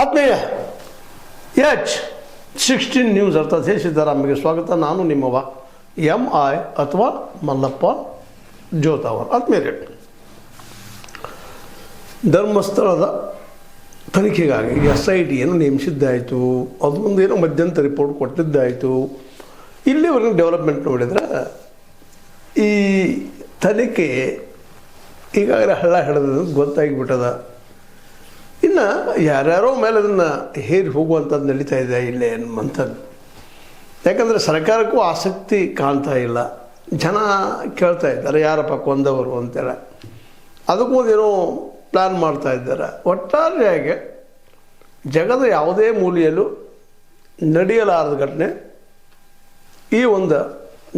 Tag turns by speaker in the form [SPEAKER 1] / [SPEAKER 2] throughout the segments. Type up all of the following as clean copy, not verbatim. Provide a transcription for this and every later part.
[SPEAKER 1] ಆತ್ಮೀಯ H16 news ಅರ್ಥಾತ್ ಹೇ ಸಿದ್ದರಾಮಯ್ಯಗೆ ಸ್ವಾಗತ. ನಾನು ನಿಮ್ಮವ MI ಅಥವಾ ಮಲ್ಲಪ್ಪ ಜೋತಾವರ್. ಆತ್ಮೀಯರೇ, ಧರ್ಮಸ್ಥಳದ ತನಿಖೆಗಾಗಿ SITಯನ್ನು ನೇಮಿಸಿದ್ದಾಯಿತು. ಅದೊಂದೇನೋ ಮಧ್ಯಂತರ ರಿಪೋರ್ಟ್ ಕೊಟ್ಟಿದ್ದಾಯಿತು. ಇಲ್ಲಿವರೆಗೂ ಡೆವಲಪ್ಮೆಂಟ್ ನೋಡಿದರೆ ಈ ತನಿಖೆ ಈಗಾಗಲೇ ಹಳ್ಳ ಹಿಡಿದ ಗೊತ್ತಾಗಿಬಿಟ್ಟದ. ಇನ್ನು ಯಾರ್ಯಾರೋ ಮೇಲೆ ಅದನ್ನು ಹೇರಿ ಹೋಗುವಂಥದ್ದು ನಡೀತಾ ಇದೆ ಇಲ್ಲೇ ಅನ್ನುವಂಥದ್ದು. ಯಾಕಂದರೆ ಸರ್ಕಾರಕ್ಕೂ ಆಸಕ್ತಿ ಕಾಣ್ತಾ ಇಲ್ಲ. ಜನ ಕೇಳ್ತಾ ಇದ್ದಾರೆ ಯಾರಪ್ಪ ಕೊಂದವರು ಅಂತೇಳಿ. ಅದಕ್ಕೂ ಏನೋ ಪ್ಲ್ಯಾನ್ ಮಾಡ್ತಾ ಇದ್ದಾರೆ. ಒಟ್ಟಾರೆಯಾಗಿ ಜಗದ ಯಾವುದೇ ಮೂಲೆಯಲ್ಲೂ ನಡೆಯಲಾರದ ಘಟನೆ ಈ ಒಂದು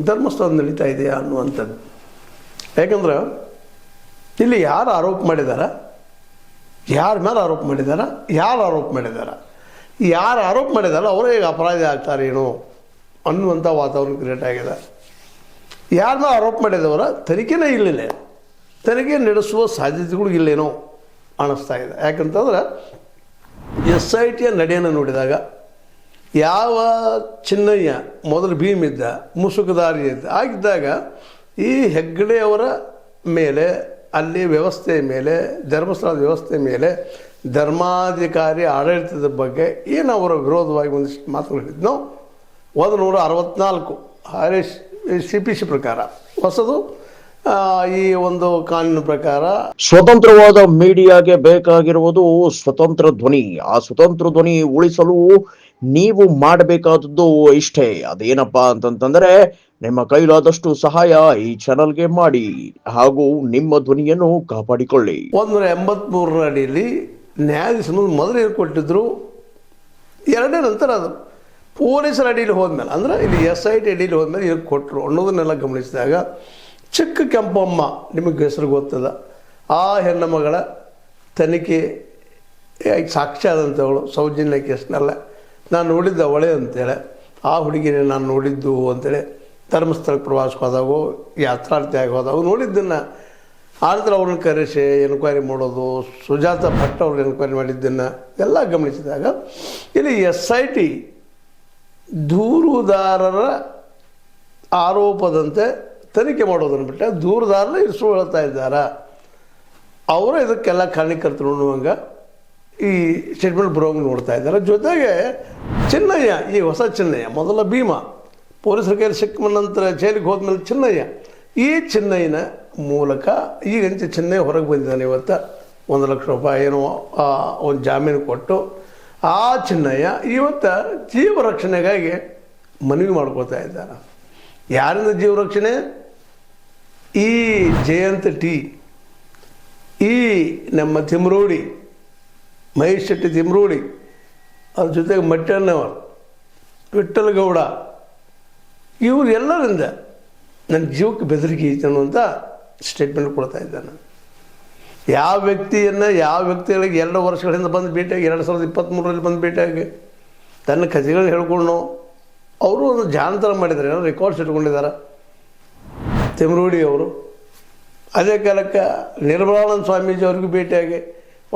[SPEAKER 1] ಧರ್ಮಸ್ಥಳ ನಡೀತಾ ಇದೆಯಾ ಅನ್ನುವಂಥದ್ದು. ಯಾಕಂದ್ರೆ ಇಲ್ಲಿ ಯಾರು ಆರೋಪ ಮಾಡಿದ್ದಾರೆ, ಯಾರ ಮೇಲೆ ಆರೋಪ ಮಾಡಿದ್ದಾರೆ, ಯಾರು ಆರೋಪ ಮಾಡಿದ್ದಾರೆ, ಯಾರು ಆರೋಪ ಮಾಡಿದಾರೆ ಅವರೇ ಈಗ ಅಪರಾಧಿ ಆಗ್ತಾರೇನೋ ಅನ್ನುವಂಥ ವಾತಾವರಣ ಕ್ರಿಯೇಟ್ ಆಗಿದೆ. ಯಾರ ಮೇಲೆ ಆರೋಪ ಮಾಡಿದವರ ತನಿಖೆನೇ ಇಲ್ಲಿಲ್ಲ, ತನಿಖೆ ನಡೆಸುವ ಸಾಧ್ಯತೆಗಳು ಇಲ್ಲೇನೋ ಅನ್ನಿಸ್ತಾ ಇದೆ. ಯಾಕಂತಂದ್ರೆ SITಯ ನಡೆಯನ್ನು ನೋಡಿದಾಗ ಯಾವ ಚಿನ್ನಯ್ಯ ಮೊದಲು ಭೀಮಿದ್ದ, ಮುಸುಕುದಾರಿ ಇದ್ದ ಆಗಿದ್ದಾಗ ಈ ಹೆಗ್ಗಡೆಯವರ ಮೇಲೆ, ಅಲ್ಲಿ ವ್ಯವಸ್ಥೆಯ ಮೇಲೆ, ಧರ್ಮಸ್ಥಳದ ವ್ಯವಸ್ಥೆಯ ಮೇಲೆ, ಧರ್ಮಾಧಿಕಾರಿ ಆಡಳಿತದ ಬಗ್ಗೆ ಏನು ಅವರ ವಿರೋಧವಾಗಿ ಒಂದಿಷ್ಟು ಮಾತುಗಳು ಹೇಳಿದ್ನೋ 164 ಹಾರೀಶ್ CPC ಪ್ರಕಾರ ಹೊಸದು ಈ ಒಂದು ಕಾನೂನು ಪ್ರಕಾರ
[SPEAKER 2] ಸ್ವತಂತ್ರವಾದ ಮೀಡಿಯಾಗೆ ಬೇಕಾಗಿರುವುದು ಸ್ವತಂತ್ರ ಧ್ವನಿ. ಆ ಸ್ವತಂತ್ರ ಧ್ವನಿ ಉಳಿಸಲು ನೀವು ಮಾಡಬೇಕಾದದ್ದು ಇಷ್ಟೇ. ಅದೇನಪ್ಪಾ ಅಂತಂತಂದ್ರೆ ನಿಮ್ಮ ಕೈಲಾದಷ್ಟು ಸಹಾಯ ಈ ಚಾನಲ್ಗೆ ಮಾಡಿ ಹಾಗೂ ನಿಮ್ಮ ಧ್ವನಿಯನ್ನು ಕಾಪಾಡಿಕೊಳ್ಳಿ.
[SPEAKER 1] 183 ಅಡಿಯಲ್ಲಿ ನ್ಯಾಯಾಧೀಶರು ಮೊದಲು ಕೊಟ್ಟಿದ್ರು. ಎರಡನೇ ನಂತರ ಅದು ಪೊಲೀಸರ ಅಡಿಯಲ್ಲಿ ಹೋದ್ಮೇಲೆ, ಅಂದರೆ ಇಲ್ಲಿ SIT ಅಡಿಯಲ್ಲಿ ಹೋದ್ಮೇಲೆ ಇದಕ್ಕೆ ಕೊಟ್ಟರು ಅನ್ನೋದನ್ನೆಲ್ಲ ಗಮನಿಸಿದಾಗ ಚಿಕ್ಕ ಕೆಂಪಮ್ಮ, ನಿಮಗೆ ಹೆಸರು ಗೊತ್ತದ, ಆ ಹೆಣ್ಣು ಮಗಳ ತನಿಖೆ ಸಾಕ್ಷಿ ಆದಂಥವಳು ಸೌಜನ್ಯ ಕೇಸ್ನೆಲ್ಲ ನಾನು ನೋಡಿದ್ದ ಅವಳೆ ಅಂತೇಳಿ, ಆ ಹುಡುಗಿನೇ ನಾನು ನೋಡಿದ್ದು ಅಂತೇಳಿ ಧರ್ಮಸ್ಥಳಕ್ಕೆ ಪ್ರವಾಸಕ್ಕೆ ಹೋದಾಗೋ ಯಾತ್ರಾರ್ಥಿಯಾಗಿ ಹೋದಾಗೋ ನೋಡಿದ್ದನ್ನು. ಆನಂತರ ಅವ್ರನ್ನ ಕರೆಸಿ ಎನ್ಕ್ವೈರಿ ಮಾಡೋದು, ಸುಜಾತ ಭಟ್ ಅವ್ರನ್ನ ಎನ್ಕ್ವೈರಿ ಮಾಡಿದ್ದನ್ನು ಎಲ್ಲ ಗಮನಿಸಿದಾಗ ಇಲ್ಲಿ SIT ದೂರುದಾರರ ಆರೋಪದಂತೆ ತನಿಖೆ ಮಾಡೋದನ್ನು ಬಿಟ್ಟರೆ ದೂರುದಾರನ ಇರಿಸು ಹೇಳ್ತಾ ಇದ್ದಾರೆ. ಅವರು ಇದಕ್ಕೆಲ್ಲ ಕಾರಣಕರ್ತರು ಅನ್ನುವಂಗೆ ಈ ಸ್ಟೇಟ್ಮೆಂಟ್ ಬರೋಂಗೆ ನೋಡ್ತಾ ಇದ್ದಾರೆ. ಜೊತೆಗೆ ಚಿನ್ನಯ್ಯ, ಈ ಹೊಸ ಚಿನ್ನಯ್ಯ, ಮೊದಲ ಭೀಮ ಪೊಲೀಸರ ಕೈಯಲ್ಲಿ ಸಿಕ್ಕ ನಂತರ ಜೈಲಿಗೆ ಹೋದ್ಮೇಲೆ ಚಿನ್ನಯ್ಯ, ಈ ಚಿನ್ನಯ್ಯನ ಮೂಲಕ ಈಗಂಚೆ ಚಿನ್ನಯ್ಯ ಹೊರಗೆ ಬಂದಿದ್ದಾನೆ. ಇವತ್ತು 1 ಲಕ್ಷ ರೂಪಾಯಿ ಏನೋ ಒಂದು ಜಾಮೀನು ಕೊಟ್ಟು ಆ ಚಿನ್ನಯ್ಯ ಇವತ್ತು ಜೀವ ರಕ್ಷಣೆಗಾಗಿ ಮನವಿ ಮಾಡ್ಕೋತಾ ಇದ್ದಾನೆ. ಯಾರಿಂದ ಜೀವ ರಕ್ಷಣೆ? ಈ ಜಯಂತ್ ಟಿ, ಈ ನಮ್ಮ ತಿಮ್ರೋಡಿ, ಮಹೇಶ್ ಶೆಟ್ಟಿ ತಿಮ್ರೋಡಿ, ಅದ್ರ ಜೊತೆಗೆ ಮಟ್ಟಣ್ಣವರು, ವಿಠ್ಠಲಗೌಡ, ಇವರು ಎಲ್ಲರಿಂದ ನನ್ನ ಜೀವಕ್ಕೆ ಬೆದರಿಕೆ ಐತೆ ಅನ್ನುವಂಥ ಸ್ಟೇಟ್ಮೆಂಟ್ ಕೊಡ್ತಾ ಇದ್ದಾನೆ. ಯಾವ ವ್ಯಕ್ತಿಗಳಿಗೆ 2 ವರ್ಷಗಳಿಂದ ಬಂದು ಭೇಟಿಯಾಗಿ 2023ರಲ್ಲಿ ಬಂದು ಭೇಟಿಯಾಗಿ ತನ್ನ ಕಥೆಗಳನ್ನ ಹೇಳ್ಕೊಂಡು ಅವರು ಒಂದು ಜಾಣತನ ಮಾಡಿದ್ದಾರೆ, ಏನೋ ರೆಕಾರ್ಡ್ಸ್ ಇಟ್ಕೊಂಡಿದ್ದಾರೆ ತಿಮ್ರೋಡಿ ಅವರು. ಅದೇ ಕಾಲಕ್ಕೆ ನಿರ್ಮಲಾನಂದ ಸ್ವಾಮೀಜಿ ಅವ್ರಿಗೂ ಭೇಟಿಯಾಗಿ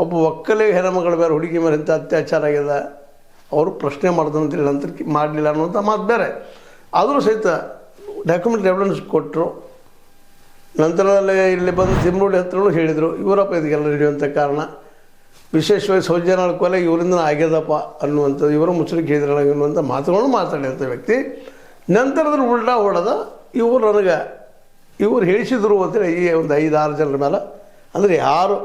[SPEAKER 1] ಒಬ್ಬ ಒಕ್ಕಲಿಗ ಹೆಣ್ಮಗಳ ಮೇಲೆ, ಹುಡುಗಿ ಮೇಲೆ ಇಂಥ ಅತ್ಯಾಚಾರ ಆಗಿದೆ, ಅವರು ಪ್ರಶ್ನೆ ಮಾಡ್ದಂತೇಳಿ ನಂತರ ಮಾಡಲಿಲ್ಲ ಅನ್ನುವಂಥ ಮಾತು ಬೇರೆ. ಆದರೂ ಸಹಿತ ಡಾಕ್ಯುಮೆಂಟ್ ಎವಿಡೆನ್ಸ್ ಕೊಟ್ಟರು. ನಂತರದಲ್ಲೇ ಇಲ್ಲಿ ಬಂದು ತಿಮ್ರೋಡಿ ಹತ್ರನೂ ಹೇಳಿದರು, ಇವರಪ್ಪ ಇದಕ್ಕೆಲ್ಲ ನಡೆಯುವಂಥ ಕಾರಣ, ವಿಶೇಷವಾಗಿ ಸೌಜನ್ಯ ಕೊಲೆ ಇವರಿಂದ ಆಗ್ಯದಪ್ಪ ಅನ್ನುವಂಥದ್ದು, ಇವರು ಮುಚ್ಚಲಿಕ್ಕೆ ಹೇಳಿದ್ರಲ್ಲ ಅನ್ನುವಂಥ ಮಾತುಗಳನ್ನು ಮಾತಾಡಿದಂಥ ವ್ಯಕ್ತಿ. ನಂತರದಲ್ಲಿ ಉಲ್ಟಾ ಹೊಡೆದ ಇವರು ಹೇಳಿಸಿದ್ರು ಅಂತೇಳಿ ಈ ಒಂದು 5-6 ಜನರ ಮೇಲೆ, ಅಂದರೆ ಯಾರು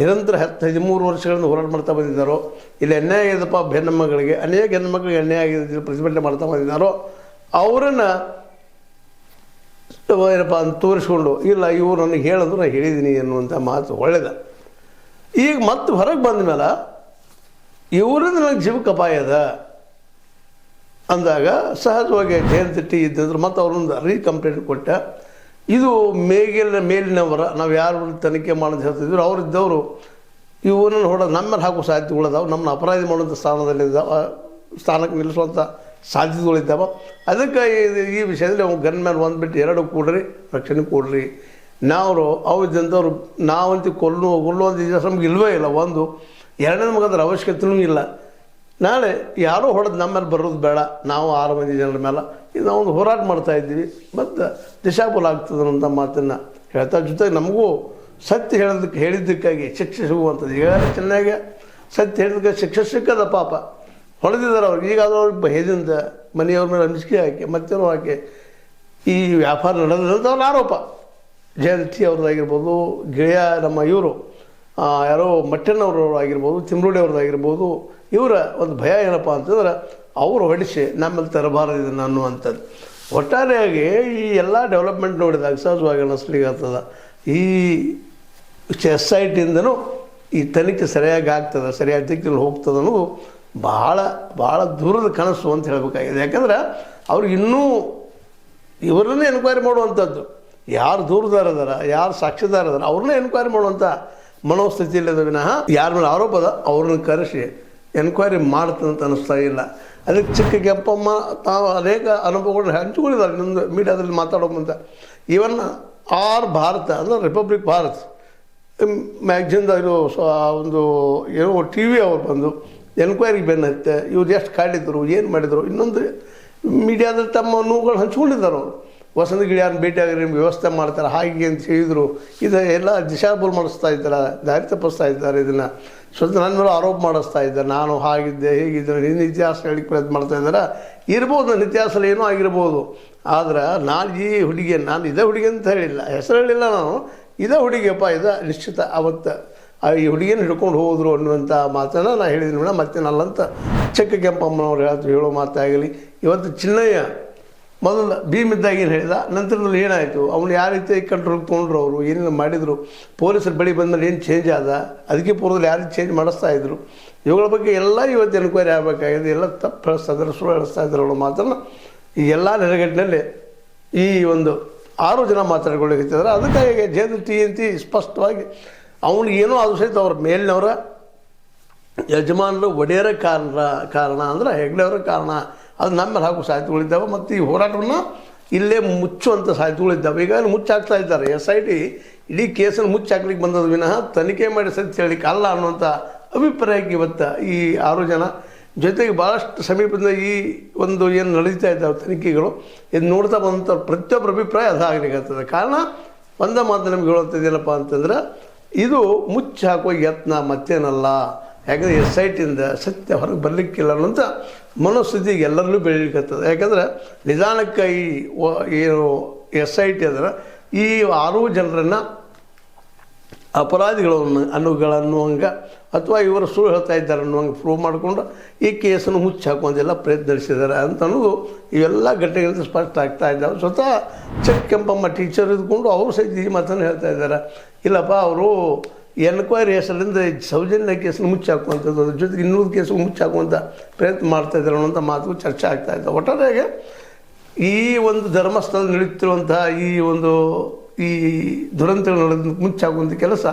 [SPEAKER 1] ನಿರಂತರ 13 ವರ್ಷಗಳಿಂದ ಹೋರಾಟ ಮಾಡ್ತಾ ಬಂದಿದ್ದಾರೋ, ಇಲ್ಲಿ ಅನ್ಯಾಯ ಆಗಿದಪ್ಪ ಹೆಣ್ಣುಮಗಳಿಗೆ, ಅನೇಕ ಹೆಣ್ಣುಮಕ್ಳಿಗೆ ಅನ್ಯಾಯ ಆಗಿದೆ ಪ್ರತಿಭಟನೆ ಮಾಡ್ತಾ ಬಂದಿದ್ದಾರೋ ಅವರನ್ನು ಏನಪ್ಪ ಅಂತ ತೋರಿಸ್ಕೊಂಡು, ಇಲ್ಲ ಇವರು ನನಗೆ ಹೇಳಿದ್ರು ನಾನು ಹೇಳಿದ್ದೀನಿ ಅನ್ನುವಂಥ ಮಾತು ಒಳ್ಳೆಯದ. ಈಗ ಮತ್ತೆ ಹೊರಗೆ ಬಂದ ಮೇಲೆ ಇವರಿಂದ ನನಗೆ ಜೀವಕ್ಕೆ ಅಪಾಯ ಅದ ಅಂದಾಗ ಸಹಜವಾಗಿ ಜಯಂತ್ ಟಿ ಇದ್ದಂದ್ರೆ ಮತ್ತೆ ಅವ್ರನ್ನ ಕಂಪ್ಲೇಂಟ್ ಕೊಟ್ಟ. ಇದು ಮೇಲಿನವರ, ನಾವು ಯಾರು ತನಿಖೆ ಮಾಡೋದು ಹೇಳ್ತಿದ್ರು ಅವರಿದ್ದವರು ಇವನನ್ನು ಹೊಡೆದು ನಮ್ಮ ಮೇಲೆ ಹಾಕೋ ಸಾಧ್ಯತೆಗಳಿದ್ದಾವೆ, ನಮ್ಮನ್ನು ಅಪರಾಧಿ ಮಾಡುವಂಥ ಸ್ಥಾನಕ್ಕೆ ನಿಲ್ಲಿಸುವಂಥ ಸಾಧ್ಯತೆಗಳಿದ್ದಾವೆ. ಅದಕ್ಕೆ ಈ ವಿಷಯದಲ್ಲಿ ಅವ್ನು ಗನ್ ಮೇಲೆ ಬಂದುಬಿಟ್ಟು 2 ಕೊಡ್ರಿ, ರಕ್ಷಣೆ ಕೊಡ್ರಿ. ನಾವು ಅವಿದ್ದಂಥವ್ರು ನಾವಂತೂ ಕೊಲ್ಲುವಂಥ ಇತಿಹಾಸ ನಮ್ಗೆ ಇಲ್ಲವೇ ಇಲ್ಲ. ಒಂದು ಎರಡನೇ ಮಗದ್ರ ಅವಶ್ಯಕತೆಯೂ ಇಲ್ಲ. ನಾಳೆ ಯಾರೋ ಹೊಡೆದು ನಮ್ಮ ಮೇಲೆ ಬರೋದು ಬೇಡ, ನಾವು 6 ಮಂದಿ ಜನರ ಮೇಲೆ ಇದು ನಾವು ಒಂದು ಹೋರಾಟ ಮಾಡ್ತಾಯಿದ್ದೀವಿ ಮತ್ತು ದಿಶಾಬಲ ಆಗ್ತದೆ ಅನ್ನೋಂಥ ಮಾತನ್ನು ಹೇಳ್ತಾ, ಜೊತೆಗೆ ನಮಗೂ ಸತ್ಯ ಹೇಳಿದ್ದಕ್ಕಾಗಿ ಶಿಕ್ಷೆ ಸಿಗುವಂಥದ್ದು. ಈಗ ಚೆನ್ನಾಗಿ ಸತ್ಯ ಹೇಳಿದಕ್ಕೆ ಶಿಕ್ಷೆ ಸಿಕ್ಕದ ಪಾಪ ಹೊಡೆದಿದ್ದಾರೆ ಅವ್ರಿಗೆ. ಈಗಾದರೂ ಅವ್ರಿಗೆ ಹೇದಿಂದ ಮನೆಯವ್ರ ಮೇಲೆ ಅಂಜಿಕೆ ಹಾಕಿ ಮತ್ತೇನೋ ಹಾಕಿ ಈ ವ್ಯಾಪಾರ ನಡೆದಂಥ ಅವ್ರ ಆರೋಪ. ಜಯಂತಿ ಅವ್ರದ್ದಾಗಿರ್ಬೋದು, ಗೆಳೆಯ ನಮ್ಮ ಇವರು ಯಾರೋ ಮಟ್ಟಣ್ಣವ್ರವ್ರು ಆಗಿರ್ಬೋದು, ತಿಮ್ರೋಡಿ ಅವ್ರದ್ದಾಗಿರ್ಬೋದು, ಇವರ ಒಂದು ಭಯ ಏನಪ್ಪ ಅಂತಂದ್ರೆ ಅವರು ಹೊಡಿಸಿ ನಮ್ಮಲ್ಲಿ ತರಬಾರದಿದೆ ಅನ್ನುವಂಥದ್ದು. ಒಟ್ಟಾರೆಯಾಗಿ ಈ ಎಲ್ಲ ಡೆವಲಪ್ಮೆಂಟ್ ನೋಡಿದಾಗ ಸಹಜವಾಗಿ ಅನ್ನಿಸ್ಲಿಕ್ಕೆ ಈ SITಯಿಂದನೂ ಈ ತನಿಖೆ ಸರಿಯಾಗಿ ಆಗ್ತದೆ, ಸರಿಯಾದ ದಿಕ್ಕಿನಲ್ಲಿ ಹೋಗ್ತದೆ ಅನ್ನೋದು ಭಾಳ ಭಾಳ ದೂರದ ಕನಸು ಅಂತ ಹೇಳಬೇಕಾಗಿದೆ. ಯಾಕಂದ್ರೆ ಅವ್ರಿಗೆ ಇನ್ನೂ ಇವರನ್ನೇ ಎನ್ಕ್ವೈರಿ ಮಾಡುವಂಥದ್ದು, ಯಾರು ದೂರದಾರ ಅದಾರ, ಯಾರು ಸಾಕ್ಷಿದಾರ ಅದಾರ ಅವ್ರನ್ನೇ ಎನ್ಕ್ವೈರಿ ಮಾಡುವಂಥ ಮನೋಸ್ಥಿತಿಯಲ್ಲದ ವಿನಃ ಯಾರ ಮೇಲೆ ಆರೋಪ ಅದ ಅವ್ರನ್ನ ಕರೆಸಿ ಎನ್ಕ್ವೈರಿ ಮಾಡ್ತಂತ ಅನ್ನಿಸ್ತಾ ಇಲ್ಲ. ಅದಕ್ಕೆ ಚಿಕ್ಕ ಕೆಂಪಮ್ಮ ತಾವು ಅನೇಕ ಅನುಭವಗಳನ್ನ ಹಂಚಿಕೊಂಡಿದ್ದಾರೆ ಇನ್ನೊಂದು ಮೀಡಿಯಾದಲ್ಲಿ ಮಾತಾಡೋ ಮುಂದೆ. ಇವನ್ ಭಾರತ ಅಂದರೆ ರಿಪಬ್ಲಿಕ್ ಭಾರತ್ ಮ್ಯಾಗ್ಝಿನ್ದ ಇದು ಒಂದು ಏನೋ TV ಅವ್ರು ಬಂದು ಎನ್ಕ್ವೈರಿಗೆ ಬೆನ್ನತ್ತೆ, ಇವ್ರು ಎಷ್ಟು ಕಾಡಿದ್ರು, ಏನು ಮಾಡಿದರು, ಇನ್ನೊಂದು ಮೀಡಿಯಾದಲ್ಲಿ ತಮ್ಮ ನೋವುಗಳು ಹಂಚ್ಕೊಂಡಿದ್ದಾರೆ ಅವರು. ವಸಂತ ಗಿಳಿಯಾರನ್ನ ಭೇಟಿಯಾಗಿ ನಿಮ್ಗೆ ವ್ಯವಸ್ಥೆ ಮಾಡ್ತಾರೆ ಹಾಗೆ ಅಂತ ಹೇಳಿದರು. ಇದು ಎಲ್ಲ ದಿಶಾಬಲ್ ಮಾಡಿಸ್ತಾ ಇದ್ದಾರೆ, ದಾರಿ ತಪ್ಪಿಸ್ತಾ ಇದ್ದಾರೆ. ಇದನ್ನು ಸ್ವತಃ ನನ್ನ ಮೇಲೆ ಆರೋಪ ಮಾಡಿಸ್ತಾ ಇದ್ದಾರೆ, ನಾನು ಹಾಗಿದ್ದೆ ಹೀಗಿದ್ದೆ, ನಿನ್ನ ಇತಿಹಾಸ ಹೇಳಿಕ್ಕೆ ಪ್ರಯತ್ನ ಮಾಡ್ತಾ ಇದ್ದಾರೆ. ಇರ್ಬೋದು, ನನ್ನ ಇತಿಹಾಸದಲ್ಲಿ ಏನೋ ಆಗಿರ್ಬೋದು. ಆದ್ರೆ ನಾನು ಈ ಹುಡುಗಿ, ನಾನು ಇದೇ ಹುಡುಗಿ ಅಂತ ಹೇಳಿಲ್ಲ, ಹೆಸರು ಹೇಳಿಲ್ಲ ನಾನು, ಇದೇ ಹುಡುಗಿಯಪ್ಪ, ಇದು ನಿಶ್ಚಿತ ಅವತ್ತು ಈ ಹುಡುಗಿಯನ್ನು ಹಿಡ್ಕೊಂಡು ಹೋದರು ಅನ್ನುವಂಥ ಮಾತನ್ನು ನಾನು ಹೇಳಿದ್ದೀನಿ ಮೇಡಮ್, ಮತ್ತೇನಲ್ಲಂತ ಚಿಕ್ಕ ಕೆಂಪಮ್ಮನವ್ರು ಹೇಳೋ ಮಾತಾಗಲಿ. ಇವತ್ತು ಚಿನ್ನಯ್ಯ ಮೊದಲು ಭೀಮಿದ್ದಾಗ ಏನು ಹೇಳಿದ, ನಂತರದಲ್ಲಿ ಏನಾಯಿತು, ಅವನು ಯಾವ ರೀತಿ ಕಂಟ್ರೋಲ್ ತೊಗೊಂಡ್ರು, ಅವರು ಏನೇನು ಮಾಡಿದರು, ಪೊಲೀಸರ ಬಳಿ ಬಂದಮೇಲೆ ಏನು ಚೇಂಜ್ ಆದ, ಅದಕ್ಕೆ ಪೂರ್ವದಲ್ಲಿ ಯಾರು ಚೇಂಜ್ ಮಾಡಿಸ್ತಾ ಇದ್ರು, ಇವುಗಳ ಬಗ್ಗೆ ಎಲ್ಲ ಇವತ್ತು ಎನ್ಕ್ವೈರಿ ಆಗಬೇಕಾಗಿದೆ. ಎಲ್ಲ ತಪ್ಪು ಹೇಳಿಸ್ತಾ ಇದ್ದಾರೆ, ಸುಳ್ಳು ಹೇಳಿಸ್ತಾ ಇದ್ದಾರೆ ಅನ್ನೋ ಮಾತನ್ನು ಈ ಎಲ್ಲ ನೆಲೆಗಟ್ಟಿನಲ್ಲಿ ಈ ಒಂದು 6 ಜನ ಮಾತಾಡ್ಕೊಳ್ಳಿಕ್ಕಿದ್ದಾರೆ. ಅದಕ್ಕಾಗಿ JNT ಸ್ಪಷ್ಟವಾಗಿ ಅವನು ಏನೋ ಅದು ಸಹಿತ ಅವ್ರ ಮೇಲಿನವರ ಯಜಮಾನರು ಒಡೆಯರ ಕಾರಣ ಅಂದರೆ ಹೆಗ್ಡೆಯವರ ಕಾರಣ, ಅದು ನಮ್ಮ ಮೇಲೆ ಹಾಕೋ ಸಾಧ್ಯತೆಗಳಿದ್ದಾವೆ. ಮತ್ತು ಈ ಹೋರಾಟವನ್ನು ಇಲ್ಲೇ ಮುಚ್ಚುವಂಥ ಸಾಧ್ಯತೆಗಳಿದ್ದಾವೆ. ಈಗಾಗಲೇ ಮುಚ್ಚಾಕ್ತಾ ಇದ್ದಾರೆ. SIT ಇಡೀ ಕೇಸನ್ನು ಮುಚ್ಚಾಕ್ಲಿಕ್ಕೆ ಬಂದದ ವಿನಃ ತನಿಖೆ ಮಾಡಿ ಸತ್ಯ ಹೇಳಲಿಕ್ಕೆ ಅಲ್ಲ ಅನ್ನುವಂಥ ಅಭಿಪ್ರಾಯಕ್ಕೆ ಇವತ್ತು ಈ 6 ಜನ ಜೊತೆಗೆ ಭಾಳಷ್ಟು ಸಮೀಪದಿಂದ ಈ ಒಂದು ಏನು ನಡೀತಾ ಇದ್ದಾವೆ ತನಿಖೆಗಳು, ಇದು ನೋಡ್ತಾ ಬಂದಂಥ ಪ್ರತಿಯೊಬ್ಬರ ಅಭಿಪ್ರಾಯ ಅದಾಗಲಿಕ್ಕತ್ತದೆ. ಕಾರಣ ಒಂದೇ ಮಾತು ನಮ್ಗೆ ಹೇಳುವಂಥದ್ದೇನಪ್ಪ ಅಂತಂದ್ರೆ, ಇದು ಮುಚ್ಚಿ ಹಾಕುವ ಯತ್ನ ಮತ್ತೇನಲ್ಲ. ಯಾಕಂದರೆ SITಯಿಂದ ಸತ್ಯ ಹೊರಗೆ ಬರಲಿಕ್ಕಿಲ್ಲ ಅನ್ನೋಂಥ ಮನೋಸ್ಥಿತಿಗೆ ಎಲ್ಲರಲ್ಲೂ ಬೆಳೀಲಿಕ್ಕತ್ತದೆ. ಯಾಕಂದರೆ ನಿಧಾನಕ್ಕೆ ಈ ಏನು SIT ಅಂದ್ರೆ ಈ 6 ಜನರನ್ನು ಅಪರಾಧಿಗಳನ್ನು ಅಥವಾ ಇವರು ಸುಳ್ಳು ಹೇಳ್ತಾ ಇದ್ದಾರೆ ಅನ್ನುವಂಗೆ ಪ್ರೂವ್ ಮಾಡಿಕೊಂಡು ಈ ಕೇಸನ್ನು ಮುಚ್ಚಿ ಹಾಕುವಂತೆಲ್ಲ ಪ್ರಯತ್ನ ನಡೆಸಿದ್ದಾರೆ ಅಂತ ಅನ್ನೋದು ಇವೆಲ್ಲ ಘಟನೆಗಳಿಂದ ಸ್ಪಷ್ಟ ಆಗ್ತಾ ಇದ್ದಾವೆ. ಸ್ವತಃ ಚಿಕ್ಕ ಕೆಂಪಮ್ಮ ಟೀಚರ್ ಇದ್ಕೊಂಡು ಅವರು ಸಹಿತ ಈ ಮಾತನ್ನು ಹೇಳ್ತಾ ಇದ್ದಾರೆ, ಇಲ್ಲಪ್ಪ ಅವರು ಎನ್ಕ್ವೈರಿ ಹೆಸರಿಂದ ಸೌಜನ್ಯ ಕೇಸನ್ನು ಮುಚ್ಚಿ ಹಾಕುವಂಥದ್ದು, ಅದ್ರ ಜೊತೆಗೆ ಇನ್ನೂರು ಕೇಸು ಮುಚ್ಚಿ ಹಾಕುವಂಥ ಪ್ರಯತ್ನ ಮಾಡ್ತಾ ಇದ್ದಾರೆ ಅನ್ನೋಂಥ ಮಾತು ಚರ್ಚೆ ಆಗ್ತಾ ಇದ್ದಾವೆ. ಒಟ್ಟಾರೆಯಾಗಿ ಈ ಒಂದು ಧರ್ಮಸ್ಥಳ ನಡೆಯುತ್ತಿರುವಂತಹ ಈ ದುರಂತಗಳು ನಡೆದ ಮುಚ್ಚಾಗುವಂಥ ಕೆಲಸ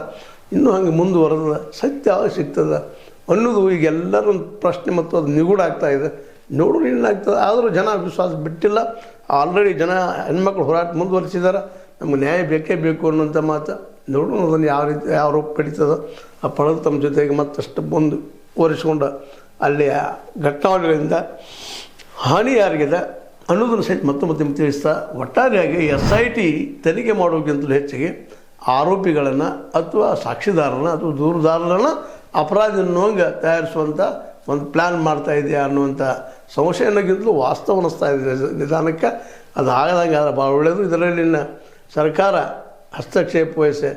[SPEAKER 1] ಇನ್ನೂ ಹಂಗೆ ಮುಂದುವರೆದ, ಸತ್ಯ ಸಿಗ್ತದೆ ಅನ್ನೋದು ಈಗ ಎಲ್ಲರೂ ಪ್ರಶ್ನೆ ಮತ್ತು ಅದು ನಿಗೂಢ ಆಗ್ತಾಯಿದೆ. ನೋಡೋರು ಏನಾಗ್ತದೆ, ಆದರೂ ಜನ ವಿಶ್ವಾಸ ಬಿಟ್ಟಿಲ್ಲ. ಆಲ್ರೆಡಿ ಜನ ಹೆಣ್ಮಕ್ಳು ಹೋರಾಟ ಮುಂದುವರಿಸಿದ್ದಾರೆ, ನಮ್ಗೆ ನ್ಯಾಯ ಬೇಕೇ ಬೇಕು ಅನ್ನೋಂಥ ಮಾತು. ನೋಡೋಣ ಅದನ್ನು ಯಾವ ರೀತಿ ಯಾವ ರೂಪ ಪಡೀತದೆ. ಆ ಪಡೆದು ತಮ್ಮ ಜೊತೆಗೆ ಮತ್ತಷ್ಟು ಮುಂದುವರಿಸ್ಕೊಂಡು ಅಲ್ಲಿಯ ಘಟನಾವಳಿಗಳಿಂದ ಹಾನಿ ಯಾರಿಗಿದೆ ಅನ್ನೋದನ್ನು ಸಹಿತ ಮತ್ತೆ ತಿಳಿಸ್ತಾ, ಒಟ್ಟಾರೆಯಾಗಿ SIT ತನಿಖೆ ಮಾಡೋಕ್ಕಿಂತಲೂ ಹೆಚ್ಚಿಗೆ ಆರೋಪಿಗಳನ್ನು ಅಥವಾ ಸಾಕ್ಷಿದಾರರನ್ನ ಅಥವಾ ದೂರುದಾರರನ್ನು ಅಪರಾಧ ಅನ್ನುವಂಗೆ ತಯಾರಿಸುವಂಥ ಒಂದು ಪ್ಲ್ಯಾನ್ ಮಾಡ್ತಾ ಇದೆಯಾ ಅನ್ನುವಂಥ ಸಂಶಯನಕ್ಕಿಂತಲೂ ವಾಸ್ತವ ಅನ್ನಿಸ್ತಾ ಇದೆ ನಿಧಾನಕ್ಕೆ. ಅದು ಆಗದಂಗೆ ಆದರೆ ಭಾಳ ಒಳ್ಳೆಯದು. ಇದರಲ್ಲಿನ ಸರ್ಕಾರ ಹಸ್ತಕ್ಷೇಪ ವಹಿಸಿ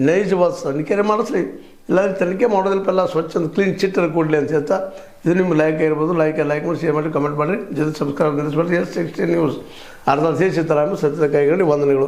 [SPEAKER 1] ನೈಜವಾದ ತನಿಖೆ ಮಾಡಿಸ್ಲಿ, ಇಲ್ಲಾಂದರೆ ತನಿಖೆ ಮಾಡೋದಿಲ್ಲಪ್ಪ ಸ್ವಚ್ಛ ಒಂದು ಕ್ಲೀನ್ ಚಿತ್ರ ಕೊಡಲಿ ಅಂತ ಹೇಳ್ತಾ, ಇದು ನಿಮ್ಮ ಲೈಕ್ ಇರ್ಬೋದು. ಲೈಕ್ ಮಾಡಿ, ಶೇರ್ ಮಾಡಿ, ಕಮೆಂಟ್ ಮಾಡಿ, ಜೊತೆ ಸಬ್ಸ್ಕ್ರೈಬ್ ನಿಲ್ಲಿಸ್ಬೇಡಿ. S60 ನ್ಯೂಸ್ ಅರ್ಧ ಸೀತಾರಾಮ ಸತ್ಯದ ಕೈಗಡೆ ವಂದನೆಗಳು.